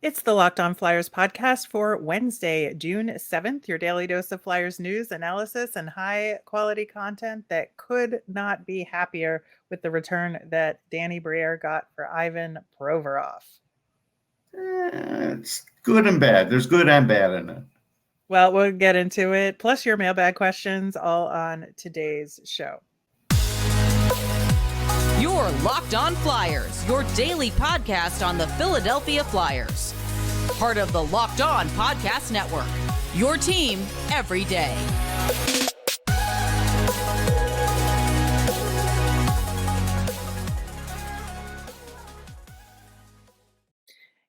It's the Locked On Flyers podcast for Wednesday, June 7th, your daily dose of Flyers news, analysis, and high quality content that could not be happier with the return that Danny Briere got for Ivan Provorov. It's good and bad. There's good and bad in it. Well, we'll get into it, plus your mailbag questions, all on today's show. Your Locked On Flyers, your daily podcast on the Philadelphia Flyers. Part of the Locked On Podcast Network, your team every day.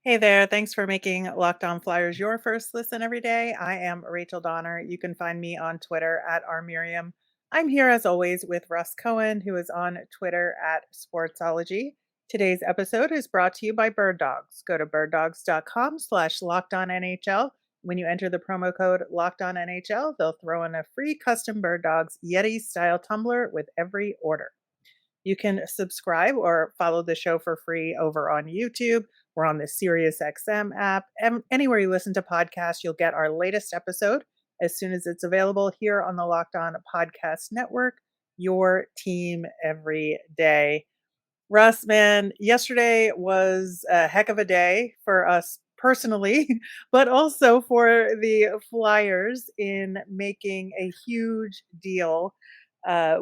Hey there, thanks for making Locked On Flyers your first listen every day. I am Rachel Donner. You can find me on Twitter at rmiriam. I'm here as always with Russ Cohen, who is on Twitter at Sportsology. Today's episode is brought to you by Bird Dogs. Go to birddogs.com/LockedOnNHL. When you enter the promo code LockedOnNHL, they'll throw in a free custom Bird Dogs Yeti-style tumbler with every order. You can subscribe or follow the show for free over on YouTube. We're on the SiriusXM app. And anywhere you listen to podcasts, you'll get our latest episode as soon as it's available here on the Locked On Podcast Network, your team every day. Russ, man, yesterday was a heck of a day for us personally, but also for the Flyers in making a huge deal.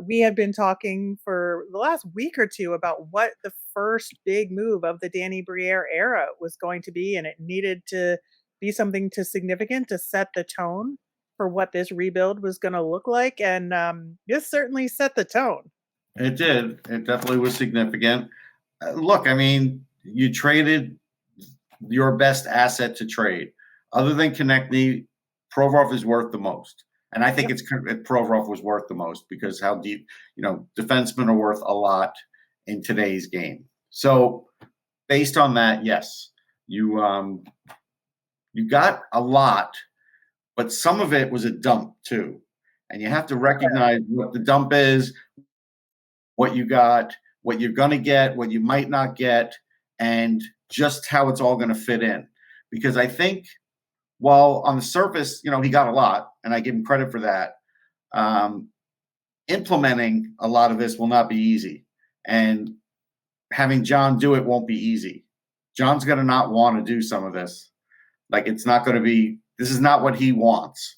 We had been talking for the last week or two about what the first big move of the Danny Briere era was going to be, and it needed to be something significant to set the tone for what this rebuild was going to look like. And this certainly set the tone. It did. It definitely was significant. Look, I mean, you traded your best asset to trade. Other than Konechny, Provorov is worth the most. And I think Provorov was worth the most because how deep, defensemen are worth a lot in today's game. So based on that, yes, you got a lot, but some of it was a dump too. And you have to recognize what the dump is, what you got, what you're going to get, what you might not get, and just how it's all going to fit in. Because I think while on the surface, he got a lot, and I give him credit for that, implementing a lot of this will not be easy. And having John do it won't be easy. John's going to not want to do some of this. Like, it's not going to be – this is not what he wants.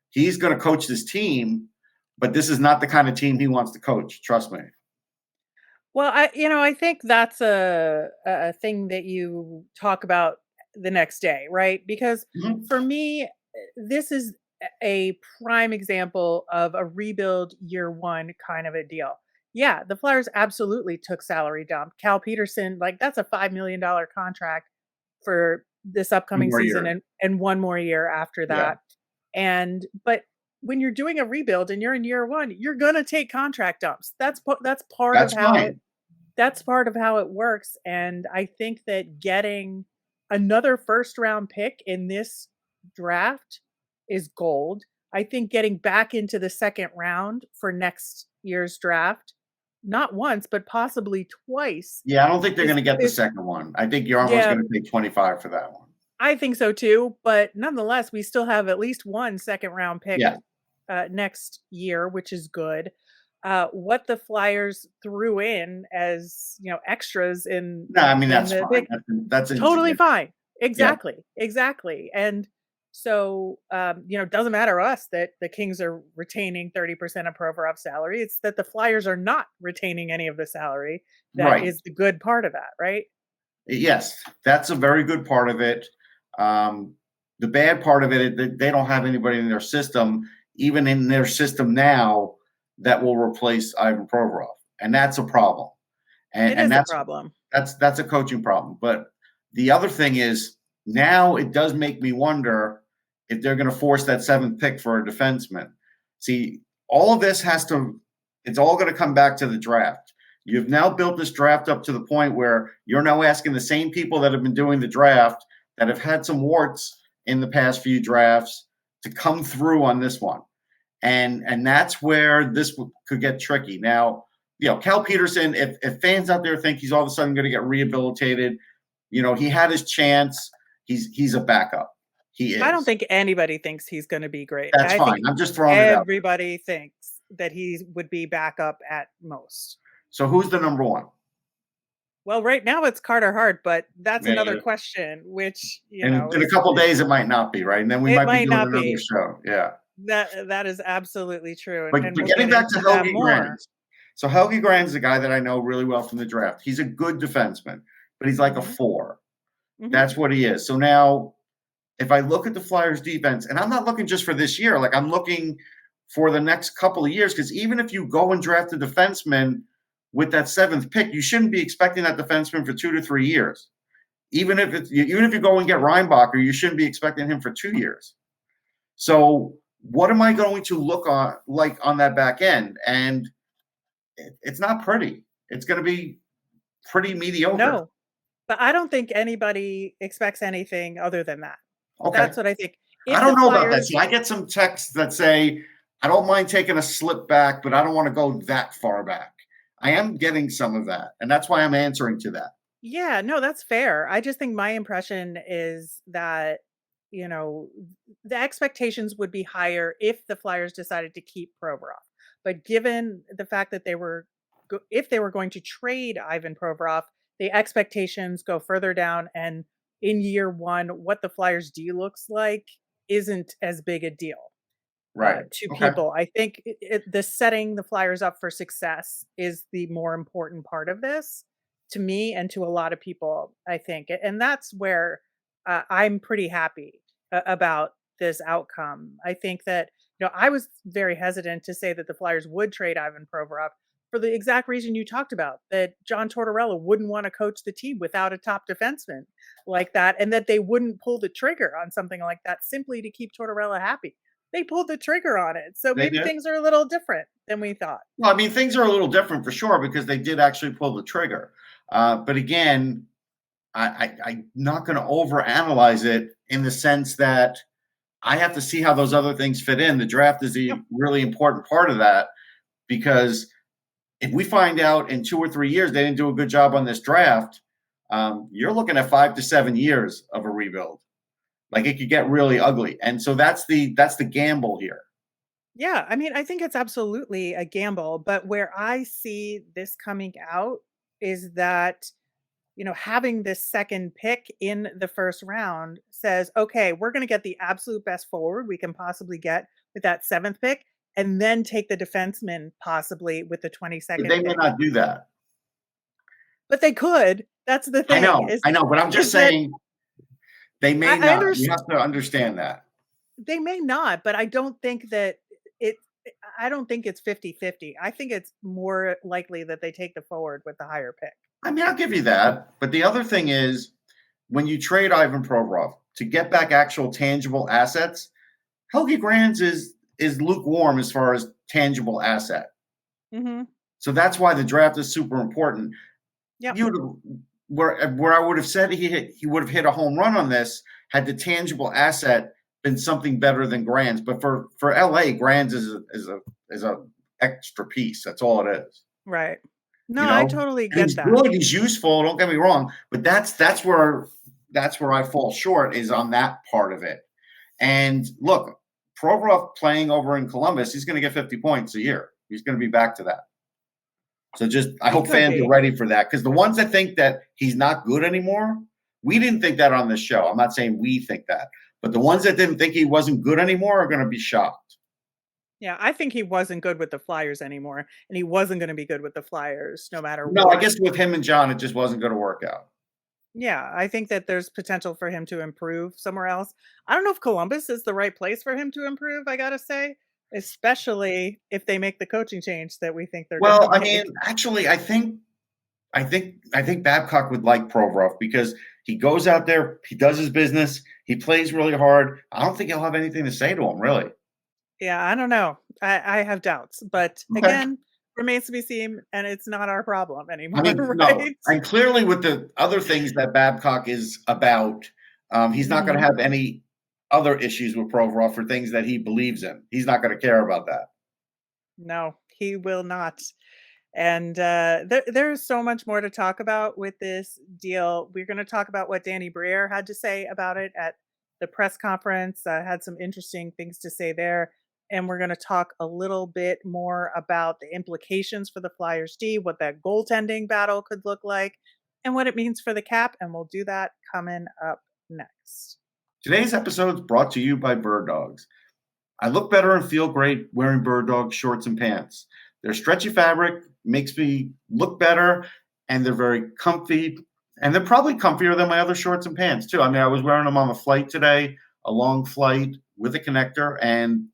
He's going to coach this team, but this is not the kind of team he wants to coach. Trust me. Well, I think that's a thing that you talk about the next day, right? Because for me, this is a prime example of a rebuild year one kind of a deal. Yeah, the Flyers absolutely took salary dump. Cal Petersen, that's a $5 million contract for this upcoming season and one more year after that. Yeah. But when you're doing a rebuild and you're in year one, you're going to take contract dumps. That's part of how it works. And I think that getting another first round pick in this draft is gold. I think getting back into the second round for next year's draft, not once, but possibly twice. Yeah, I don't think they're going to get the second one. I think you're almost going to pay 25 for that one. I think so too. But nonetheless, we still have at least one second round pick next year, which is good. What the Flyers threw in as extras in that's fine. That's totally fine. Exactly. And so it doesn't matter to us that the Kings are retaining 30% of Provorov's salary. It's that the Flyers are not retaining any of the salary. That is the good part of that, right? Yes, that's a very good part of it. The bad part of it is they don't have anybody in their system, even in their system now, that will replace Ivan Provorov. And that's a problem. And that's a problem. That's a coaching problem. But the other thing is now it does make me wonder if they're going to force that seventh pick for a defenseman. See, all of this it's all going to come back to the draft. You've now built this draft up to the point where you're now asking the same people that have been doing the draft that have had some warts in the past few drafts to come through on this one. And that's where this could get tricky. Now, Cal Petersen, if fans out there think he's all of a sudden going to get rehabilitated, he had his chance. He's a backup. He is. I don't think anybody thinks he's going to be great. That's I fine. think I'm just throwing it out. everybody thinks that he would be backup at most. So who's the number one? Well, right now it's Carter Hart, but that's Yeah, another yeah. question, which, In a couple of days, it might not be, right? And then we It might be might doing not another be. show. Yeah. that is absolutely true. But, And but we'll getting get back to into that Helge more. Grans. So Helge Grans is a guy that I know really well from the draft. He's a good defenseman, but he's like a Mhm. 4. Mhm. That's what he is. So now, if I look at the Flyers defense, and I'm not looking just for this year, like I'm looking for the next couple of years, because even if you go and draft a defenseman with that 7th pick, you shouldn't be expecting that defenseman for 2 to 3 years. Even if you go and get Reinbacher, you shouldn't be expecting him for 2 years. So what am I going to look on that back end? And it's not pretty. It's going to be pretty mediocre. No, but I don't think anybody expects anything other than that. Okay. That's what I think. I don't know about that. See, I get some texts that say, I don't mind taking a slip back, but I don't want to go that far back. I am getting some of that, and that's why I'm answering to that. Yeah, no, that's fair. I just think my impression is that, the expectations would be higher if the Flyers decided to keep Provorov. But given the fact that if they were going to trade Ivan Provorov, the expectations go further down. And in year one, what the Flyers D looks like isn't as big a deal. Right. To Okay. people. I think the setting the Flyers up for success is the more important part of this to me and to a lot of people, I think. And that's where I'm pretty happy about this outcome. I think that, I was very hesitant to say that the Flyers would trade Ivan Provorov for the exact reason you talked about, that John Tortorella wouldn't want to coach the team without a top defenseman like that, and that they wouldn't pull the trigger on something like that simply to keep Tortorella happy. They pulled the trigger on it. So maybe things are a little different than we thought. Well, I mean, things are a little different for sure because they did actually pull the trigger. But again, I'm not going to overanalyze it in the sense that I have to see how those other things fit in. The draft is a really important part of that, because if we find out in 2 or 3 years they didn't do a good job on this draft, you're looking at 5 to 7 years of a rebuild. Like, it could get really ugly. And so that's the gamble here. Yeah, I mean, I think it's absolutely a gamble, but where I see this coming out is that, having this second pick in the first round says, okay, we're going to get the absolute best forward we can possibly get with that 7th pick, and then take the defenseman possibly with the 22nd But they may pick. not do that. But they could. That's the thing. I know, but I'm just saying they may not. You have to understand that. They may not, but I don't think that I don't think it's 50-50. I think it's more likely that they take the forward with the higher pick. I mean, I'll give you that. But the other thing is, when you trade Ivan Provorov to get back actual tangible assets, Helge Grans is lukewarm as far as tangible asset. Mm-hmm. So that's why the draft is super important. Yeah. Where I would have said he would have hit a home run on this had the tangible asset been something better than Grans. But for LA, Grans is a extra piece. That's all it is. Right. No, I totally get he's that. good. He's useful. Don't get me wrong. But that's where I fall short, is on that part of it. And look, Provorov playing over in Columbus, he's going to get 50 points a year. He's going to be back to that. So I hope fans are ready for that, because the ones that think that he's not good anymore, we didn't think that on this show. I'm not saying we think that, but the ones that didn't think he wasn't good anymore are going to be shocked. Yeah, I think he wasn't good with the Flyers anymore, and he wasn't going to be good with the Flyers no matter what. No, I guess with him and John, it just wasn't going to work out. Yeah, I think that there's potential for him to improve somewhere else. I don't know if Columbus is the right place for him to improve, I got to say, especially if they make the coaching change that we think they're going to make. Well, I mean, actually, I think Babcock would like Provorov because he goes out there, he does his business, he plays really hard. I don't think he'll have anything to say to him, really. Yeah, I don't know. I have doubts, but again, remains to be seen, and it's not our problem anymore. I mean, right? no, and clearly with the other things that Babcock is about, he's not going to have any other issues with Provorov for things that he believes in. He's not going to care about that. No, he will not. And there's so much more to talk about with this deal. We're going to talk about what Danny Briere had to say about it at the press conference. Had some interesting things to say there. And we're going to talk a little bit more about the implications for the Flyers D, what that goaltending battle could look like, and what it means for the cap. And we'll do that coming up next. Today's episode is brought to you by Bird Dogs. I look better and feel great wearing Bird Dog shorts and pants. Their stretchy fabric makes me look better, and they're very comfy, and they're probably comfier than my other shorts and pants too. I mean, I was wearing them on a flight today, a long flight with a connector, and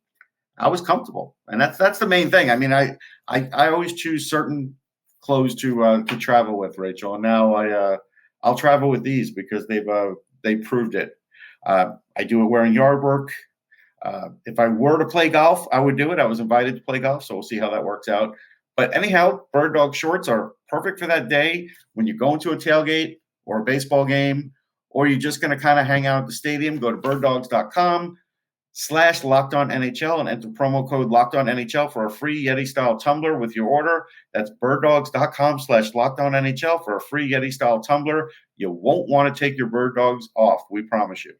I was comfortable, and that's the main thing. I mean, I always choose certain clothes to travel with, Rachel, and now I'll travel with these because they proved it. I do it wearing yard work. If I were to play golf, I would do it. I was invited to play golf, so we'll see how that works out. But anyhow, Bird Dog shorts are perfect for that day when you're going to a tailgate or a baseball game, or you're just going to kind of hang out at the stadium. Go to birddogs.com/LockedOnNHL and enter promo code LockedOnNHL for a free Yeti-style tumbler with your order. That's birddogs.com/LockedOnNHL for a free Yeti-style tumbler. You won't want to take your Bird Dogs off. We promise you.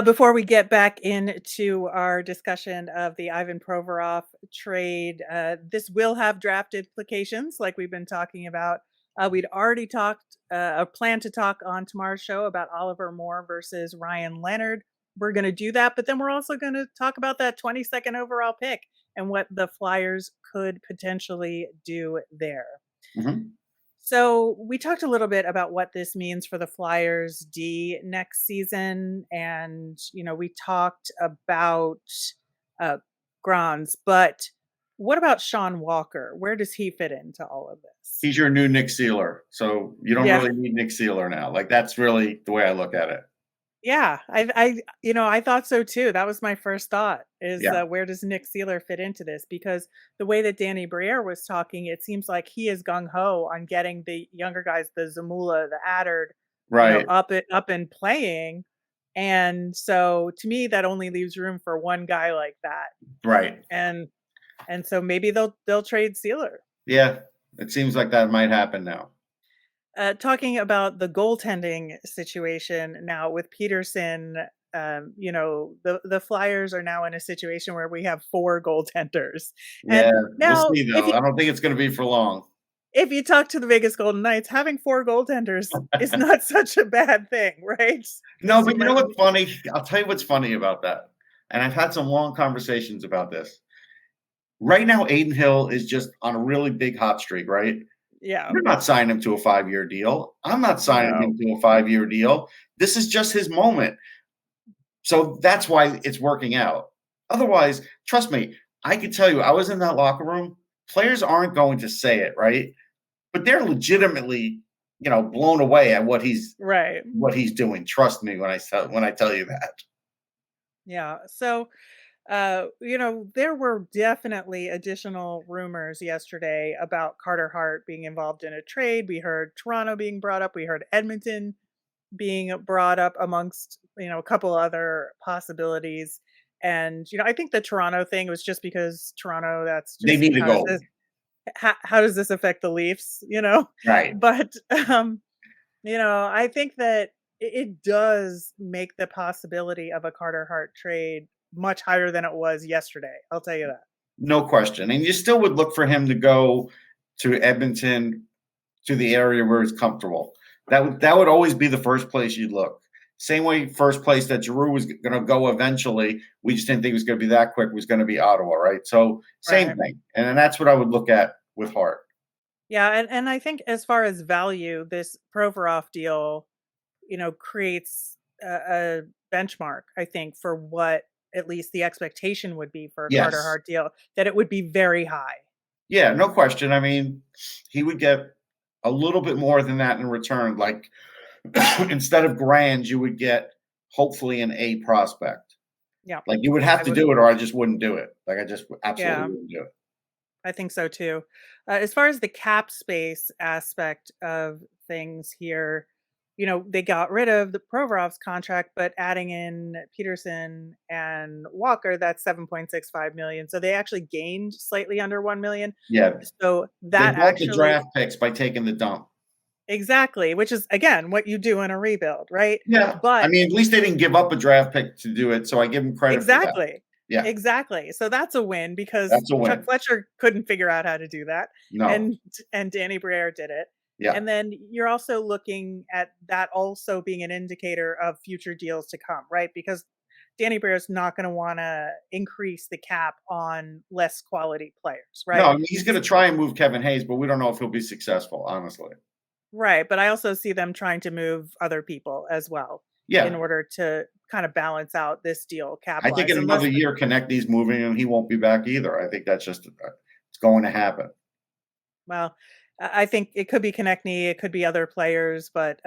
Before we get back into our discussion of the Ivan Provorov trade, this will have draft implications, like we've been talking about. We'd already talked, planned to talk on tomorrow's show about Oliver Moore versus Ryan Leonard. We're going to do that, but then we're also going to talk about that 22nd overall pick and what the Flyers could potentially do there. Mm-hmm. So we talked a little bit about what this means for the Flyers D next season. And, we talked about Grans, but what about Sean Walker? Where does he fit into all of this? He's your new Nick Seeler. So you don't really need Nick Seeler now. Like, that's really the way I look at it. Yeah, I thought so too. That was my first thought is where does Nick Seeler fit into this? Because the way that Danny Briere was talking, it seems like he is gung-ho on getting the younger guys, the Zamula, the Addard, right, up and playing. And so to me, that only leaves room for one guy like that. Right. And so maybe they'll trade Seeler. Yeah, it seems like that might happen now. Talking about the goaltending situation now with Petersen, the Flyers are now in a situation where we have 4 goaltenders. Yeah, and now, we'll see though. I don't think it's going to be for long. If you talk to the Vegas Golden Knights, having 4 goaltenders is not such a bad thing, right? No, but you know what's funny? I'll tell you what's funny about that. And I've had some long conversations about this. Right now, Adin Hill is just on a really big hot streak, right? Yeah. You're not signing him to a 5-year deal. I'm not signing him to a 5-year deal. This is just his moment. So that's why it's working out. Otherwise, trust me, I can tell you, I was in that locker room. Players aren't going to say it, right? But they're legitimately, blown away at what he's doing. Trust me when I tell you that. Yeah. So there were definitely additional rumors yesterday about Carter Hart being involved in a trade. We heard Toronto being brought up. We heard Edmonton being brought up amongst, a couple other possibilities. And, I think the Toronto thing was just because Toronto, that's just, they need to go. How does this affect the Leafs, Right. But, I think that it does make the possibility of a Carter Hart trade much higher than it was yesterday. I'll tell you that. No question. And you still would look for him to go to Edmonton, to the area where he's comfortable. That would always be the first place you'd look. Same way, first place that Giroux was going to go eventually. We just didn't think it was going to be that quick. Was going to be Ottawa, right? So same thing. And that's what I would look at with Hart. Yeah, and I think as far as value, this Provorov deal, creates a benchmark, I think, for what at least the expectation would be for a Carter Hart deal, that it would be very high. Yeah, no question. I mean, he would get a little bit more than that in return. Like, instead of Grans, you would get hopefully an A prospect. Yeah. Like, you would have to do it, or I just wouldn't do it. Like, I just absolutely wouldn't do it. I think so too. As far as the cap space aspect of things here, they got rid of the Provorov's contract, but adding in Petersen and Walker, that's 7.65 million. So they actually gained slightly under 1 million. Yeah. So They that bought the actually draft picks by taking the dump. exactly, which is again what you do in a rebuild, right? Yeah. I But mean, at least they didn't give up a draft pick to do it, so I give them credit for that. exactly. Yeah. Exactly. So that's a win because That's a Chuck win. Fletcher couldn't figure out how to do that. No. And Danny Briere did it. Yeah. And then you're also looking at that also being an indicator of future deals to come, right? Because Danny Briere is not going to want to increase the cap on less quality players, right? No, I mean, he's going to try and move Kevin Hayes, but we don't know if he'll be successful, honestly. Right. But I also see them trying to move other people as well in Yeah. order to kind of balance out this deal cap I think in another year, Konechny's moving and he won't be back either. I think that's just it's going to happen. Well, I think it could be Konechny, it could be other players, but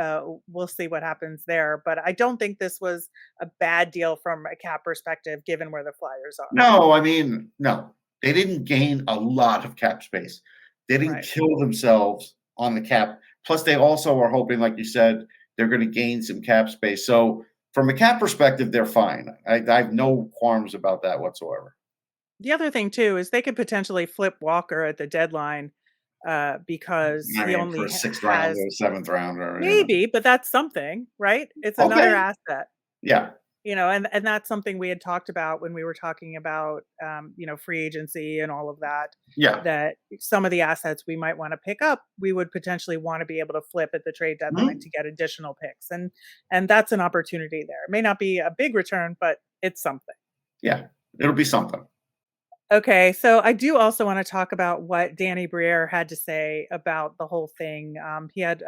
we'll see what happens there. But I don't think this was a bad deal from a cap perspective, given where the Flyers are. No, I mean, no. They didn't gain a lot of cap space. They didn't Right. kill themselves on the cap. Plus, they also are hoping, like you said, they're going to gain some cap space. So from a cap perspective, they're fine. I have no qualms about that whatsoever. The other thing too is they could potentially flip Walker at the deadline because I he mean, only for a sixth has rounder, seventh rounder. maybe, but that's something, right? It's another Okay. asset. Yeah. And that's something we had talked about when we were talking about, free agency and all of that. Yeah. That some of the assets we might want to pick up, we would potentially want to be able to flip at the trade deadline to get additional picks, and that's an opportunity there. It may not be a big return, but it's something. Yeah. It'll be something. Okay, so I do also want to talk about what Danny Briere had to say about the whole thing. He had,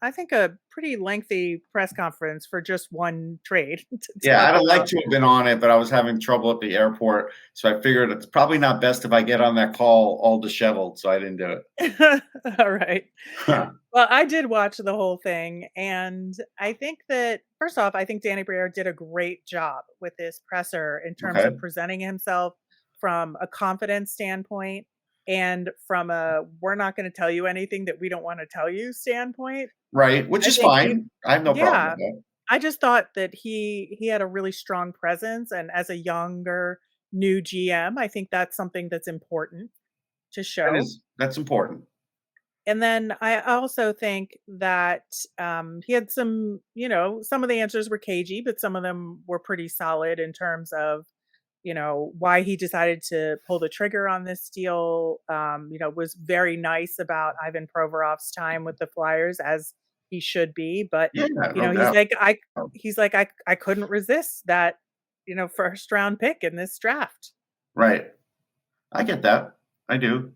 I think, a pretty lengthy press conference for just one trade. Yeah, I'd like to have been on it, but I was having trouble at the airport, so I figured it's probably not best if I get on that call all disheveled, so I didn't do it. All right. Well, I did watch the whole thing, and I think that, first off, I think Danny Briere did a great job with this presser in terms of presenting himself from a confidence standpoint and from a we're not going to tell you anything that we don't want to tell you standpoint. Right, which is fine. I have no problem with that. I just thought that he had a really strong presence, and as a younger new GM, I think that's something that's important to show. That's important. And then I also think that he had some, some of the answers were cagey, but some of them were pretty solid in terms of why he decided to pull the trigger on this deal, was very nice about Ivan Provorov's time with the Flyers, as he should be. But, he's like, I couldn't resist that, first round pick in this draft. Right. I get that. I do.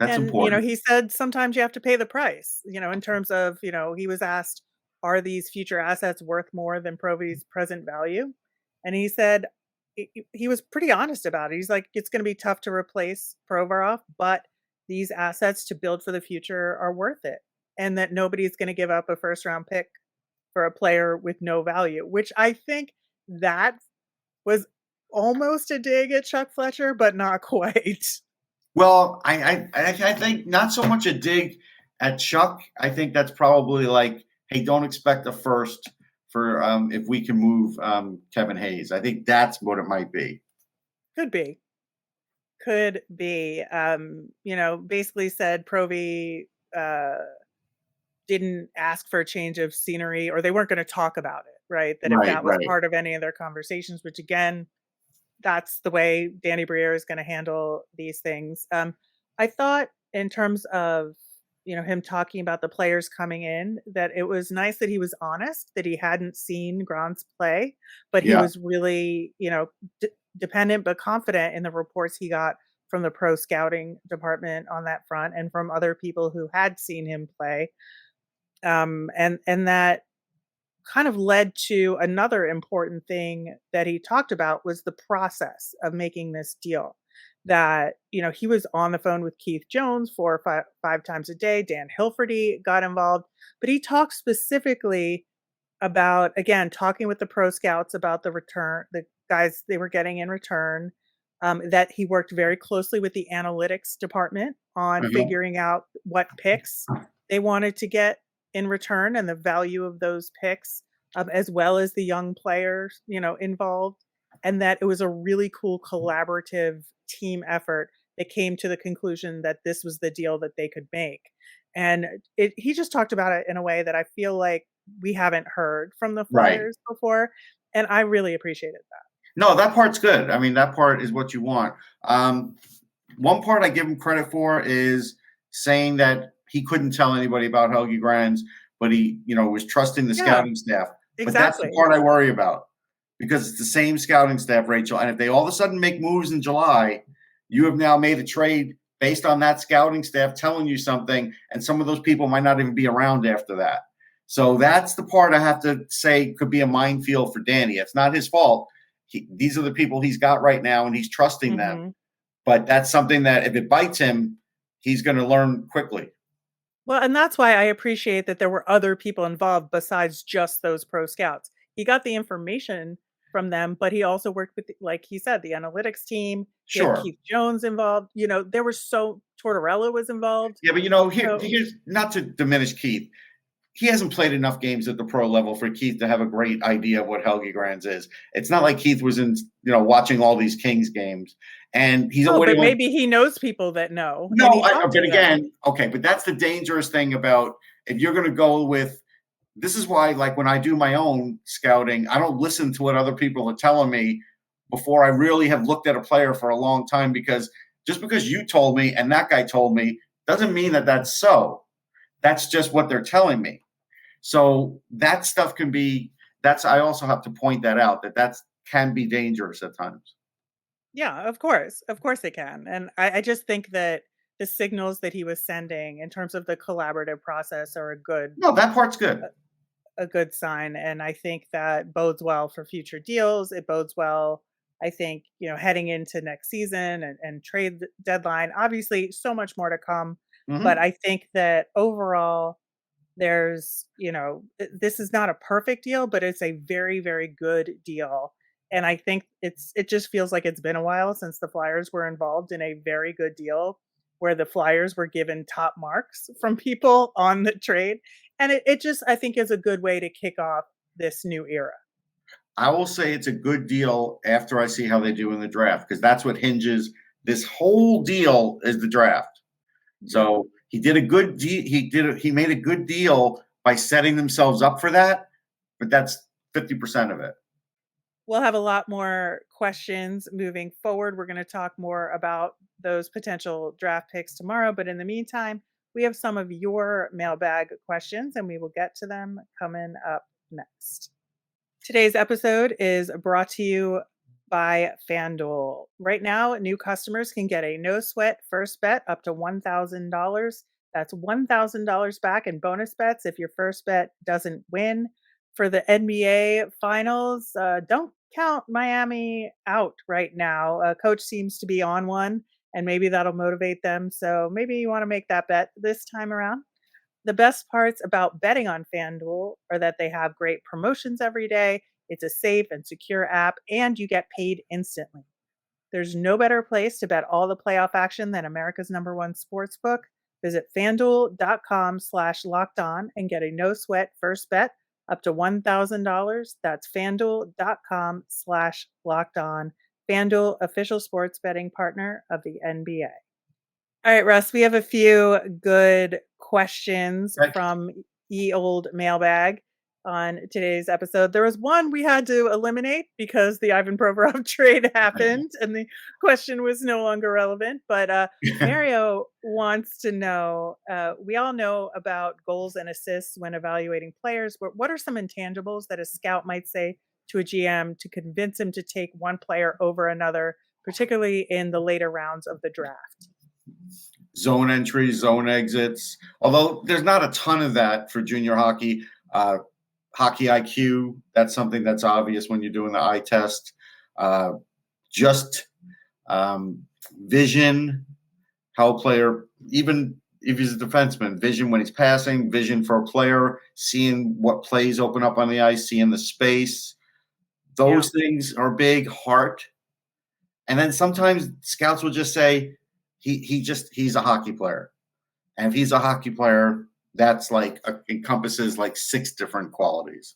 That's important. He said sometimes you have to pay the price, in terms of, he was asked, are these future assets worth more than Provy's present value? And he said, he was pretty honest about it. He's like, it's going to be tough to replace Provorov, but these assets to build for the future are worth it. And that nobody's going to give up a first round pick for a player with no value, which I think that was almost a dig at Chuck Fletcher, but not quite. Well, I think not so much a dig at Chuck. I think that's probably like, hey, don't expect a first for if we can move Kevin Hayes. I think that's what it might be. Could be. Basically said Provy didn't ask for a change of scenery, or they weren't going to talk about it, right? That if that was part of any of their conversations, which again, that's the way Danny Briere is going to handle these things. I thought in terms of him talking about the players coming in, that it was nice that he was honest, that he hadn't seen Grans play, but he was really, dependent but confident in the reports he got from the pro scouting department on that front and from other people who had seen him play. And that kind of led to another important thing that he talked about was the process of making this deal. That, he was on the phone with Keith Jones 4 or 5 times a day. Dan Hilferty got involved, but he talked specifically about, again, talking with the pro scouts about the return, the guys they were getting in return, that he worked very closely with the analytics department on figuring out what picks they wanted to get in return and the value of those picks, as well as the young players, involved, and that it was a really cool collaborative team effort that came to the conclusion that this was the deal that they could make. And he just talked about it in a way that I feel like we haven't heard from the Right. Flyers before, and I really appreciated that. No, that part's good. I mean, that part is what you want. One part I give him credit for is saying that he couldn't tell anybody about Helge Grans, but he, was trusting the scouting staff. Exactly. But that's the part I worry about, because it's the same scouting staff, Rachel. And if they all of a sudden make moves in July, you have now made a trade based on that scouting staff telling you something, and some of those people might not even be around after that. So that's the part I have to say could be a minefield for Danny. It's not his fault. These are the people he's got right now, and he's trusting them. But that's something that if it bites him, he's going to learn quickly. Well, and that's why I appreciate that there were other people involved besides just those pro scouts. He got the information from them, but he also worked with, like he said, the analytics team. He had Keith Jones involved. There were Tortorella was involved. Yeah, but here's not to diminish Keith. He hasn't played enough games at the pro level for Keith to have a great idea of what Helge Grans is. It's not like Keith was in, watching all these Kings games, and he's but maybe he knows people that know. No, but again, okay, but that's the dangerous thing about if you're going to go with. This is why, like when I do my own scouting, I don't listen to what other people are telling me before I really have looked at a player for a long time, because just because you told me and that guy told me doesn't mean that that's so. That's just what they're telling me. So that stuff can be, I also have to point that out, that can be dangerous at times. Yeah, of course it can. And I just think that the signals that he was sending in terms of the collaborative process are that part's good. A good sign. And I think that bodes well for future deals. It bodes well, I think, heading into next season and trade deadline. Obviously, so much more to come. But I think that overall, there's, this is not a perfect deal, but it's a very, very good deal. And I think it just feels like it's been a while since the Flyers were involved in a very good deal where the Flyers were given top marks from people on the trade. And it just, I think, is a good way to kick off this new era. I will say it's a good deal after I see how they do in the draft, because that's what hinges this whole deal is the draft. So he did a good he made a good deal by setting themselves up for that, but that's 50% of it. We'll have a lot more questions moving forward. We're going to talk more about those potential draft picks tomorrow, but in the meantime, we have some of your mailbag questions, and we will get to them coming up next. Today's episode is brought to you by FanDuel. Right now, new customers can get a no-sweat first bet up to $1,000. That's $1,000 back in bonus bets if your first bet doesn't win. For the NBA Finals, don't count Miami out right now. Coach seems to be on one, and maybe that'll motivate them. So maybe you want to make that bet this time around. The best parts about betting on FanDuel are that they have great promotions every day. It's a safe and secure app, and you get paid instantly. There's no better place to bet all the playoff action than America's #1 sportsbook. Visit FanDuel.com/lockedon and get a no-sweat first bet up to $1,000. That's FanDuel.com/lockedon. FanDuel, official sports betting partner of the NBA. All right, Russ, we have a few good questions from old Mailbag on today's episode. There was one we had to eliminate because the Ivan Provorov trade happened and the question was no longer relevant. But Mario wants to know, we all know about goals and assists when evaluating players, but what are some intangibles that a scout might say to a GM to convince him to take one player over another, particularly in the later rounds of the draft? Zone entries, zone exits. Although there's not a ton of that for junior hockey. Hockey IQ, that's something that's obvious when you're doing the eye test. Vision, how a player, even if he's a defenseman, vision when he's passing, vision for a player, seeing what plays open up on the ice, seeing the space. Those things are big. Heart. And then sometimes scouts will just say, he's a hockey player. And if he's a hockey player, that's like encompasses like 6 different qualities.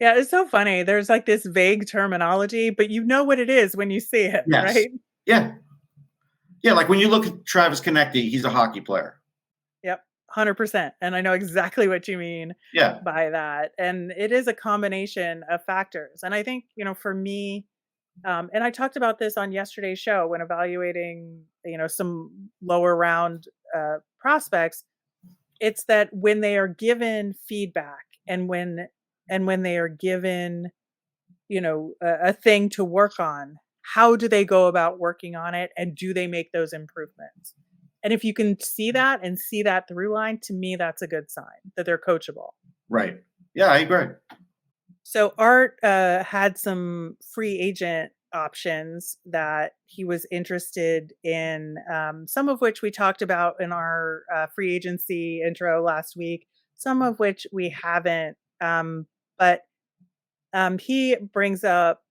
Yeah, it's so funny. There's like this vague terminology, but you know what it is when you see it, Yes. right? Yeah. Yeah, like when you look at Travis Konecny, he's a hockey player. Yep, 100%. And I know exactly what you mean Yeah. by that. And it is a combination of factors. And I think, for me, and I talked about this on yesterday's show when evaluating, some lower round prospects. It's that when they are given feedback and when they are given, a thing to work on, how do they go about working on it, and do they make those improvements? And if you can see that and see that through line, to me, that's a good sign that they're coachable. Right. Yeah, I agree. So Art had some free agent options that he was interested in, some of which we talked about in our free agency intro last week, some of which we haven't. But he brings up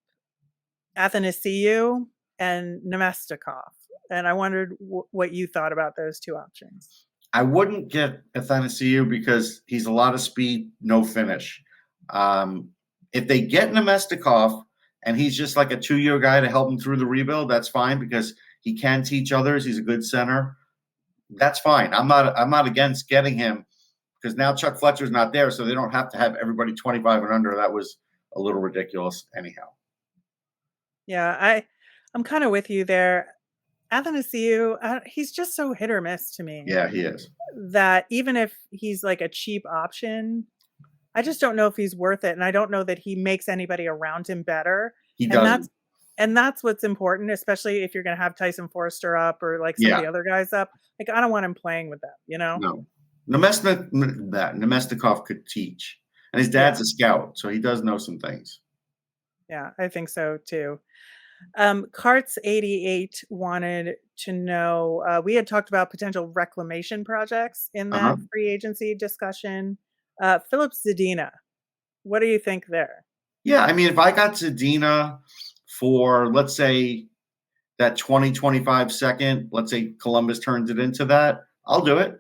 Athanasiou and Nemestikov, and I wondered what you thought about those two options. I wouldn't get Athanasiou because he's a lot of speed, no finish. If they get Nemestikov and he's just like a 2-year guy to help him through the rebuild, that's fine because he can teach others. He's a good center. That's fine. I'm not against getting him because now Chuck Fletcher's not there, so they don't have to have everybody 25 and under. That was a little ridiculous anyhow. Yeah, I'm kind of with you there. Athanasiou, he's just so hit or miss to me. Yeah, he is. That even if he's like a cheap option, I just don't know if he's worth it, and I don't know that he makes anybody around him better. He And doesn't. that's what's important, especially if you're going to have Tyson Forster up or like some of the other guys up. Like, I don't want him playing with them, No. Nemestikov could teach. And his dad's a scout, so he does know some things. Yeah, I think so too. Carts 88 wanted to know, we had talked about potential reclamation projects in that free agency discussion. Philip Zadina, what do you think there? Yeah, I mean, if I got Zadina for, let's say, that 20-25 second, let's say Columbus turns it into that, I'll do it.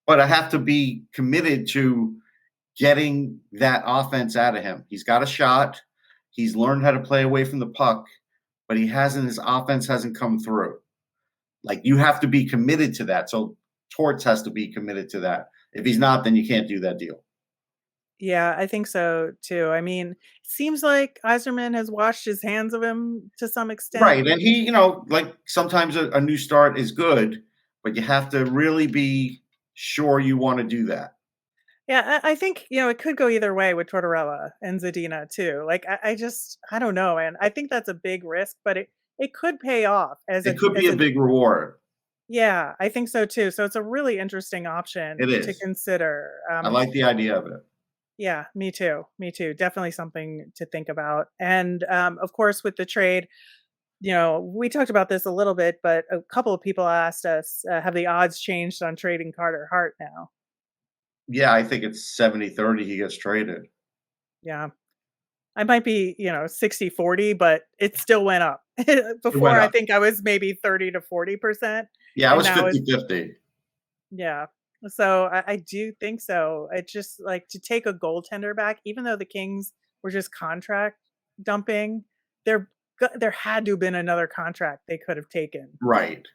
But I have to be committed to getting that offense out of him. He's got a shot. He's learned how to play away from the puck, but his offense hasn't come through. Like, you have to be committed to that. So Torts has to be committed to that. If he's not, then you can't do that deal. Yeah, I think so too. I mean, it seems like Yzerman has washed his hands of him to some extent. Right. And he, like sometimes a new start is good, but you have to really be sure you want to do that. Yeah, I think, it could go either way with Tortorella and Zadina too. Like, I don't know. And I think that's a big risk, but it could pay off It could be a big reward. Yeah, I think so too. So it's a really interesting option to consider. I like the idea of it. Yeah, me too. Me too. Definitely something to think about. And of course, with the trade, we talked about this a little bit, but a couple of people asked us, have the odds changed on trading Carter Hart now? Yeah, I think it's 70-30 he gets traded. Yeah. I might be, 60-40, but it still went up. Before, I think I was maybe 30 to 40%. Yeah, I was 50-50. Yeah. So I do think so. It's just like to take a goaltender back, even though the Kings were just contract dumping, there had to have been another contract they could have taken. Right.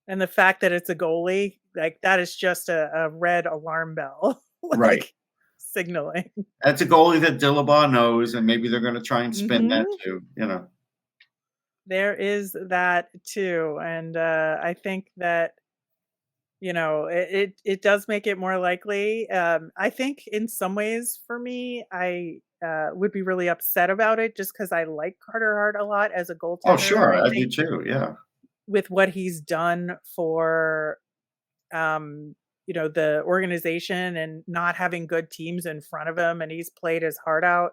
And the fact that it's a goalie, like, that is just a red alarm bell. Right. Signaling. That's a goalie that Dillabaugh knows, and maybe they're going to try and spin that too, There is that too. And I think that, it does make it more likely. I think in some ways for me, I would be really upset about it just because I like Carter Hart a lot as a goaltender. Oh, sure. I do too. Yeah. With what he's done for, the organization and not having good teams in front of him, and he's played his heart out.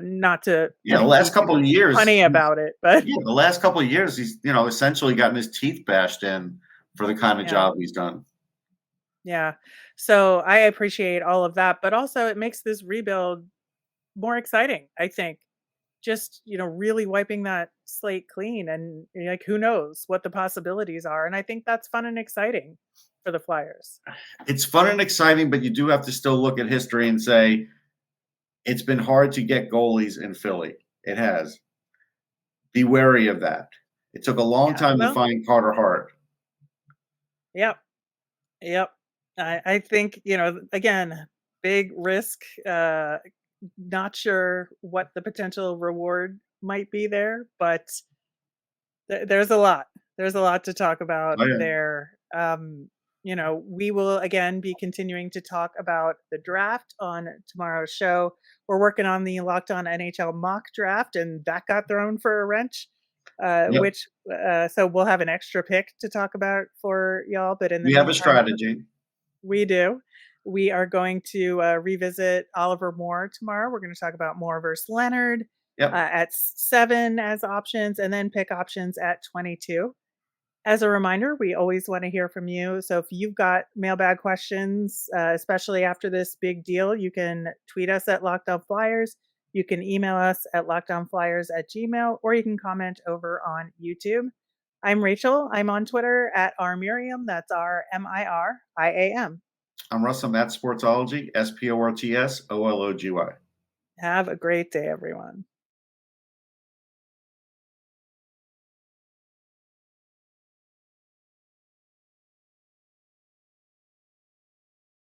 Not to the last couple of years funny about it, but the last couple of years he's essentially gotten his teeth bashed in for the kind of job he's done. Yeah, so I appreciate all of that, but also it makes this rebuild more exciting. I think just really wiping that slate clean, and like who knows what the possibilities are. And I think that's fun and exciting for the Flyers. It's fun and exciting, but you do have to still look at history and say it's been hard to get goalies in Philly. It has. Be wary of that. It took a long time to find Carter Hart. Yep. I think, again, big risk. Not sure what the potential reward might be there, but there's a lot. There's a lot to talk about there. We will again be continuing to talk about the draft on tomorrow's show. We're working on the Locked On NHL mock draft, and that got thrown for a wrench. So we'll have an extra pick to talk about for y'all. But in the meantime, have a strategy. We do. We are going to revisit Oliver Moore tomorrow. We're going to talk about Moore versus Leonard at 7 as options, and then pick options at 22. As a reminder, we always want to hear from you. So if you've got mailbag questions, especially after this big deal, you can tweet us at Locked On Flyers. You can email us at lockedonflyers@gmail.com, or you can comment over on YouTube. I'm Rachel. I'm on Twitter at rmiriam. That's RMIRIAM. I'm Russ. I'm at Sportsology, SPORTSOLOGY. Have a great day, everyone.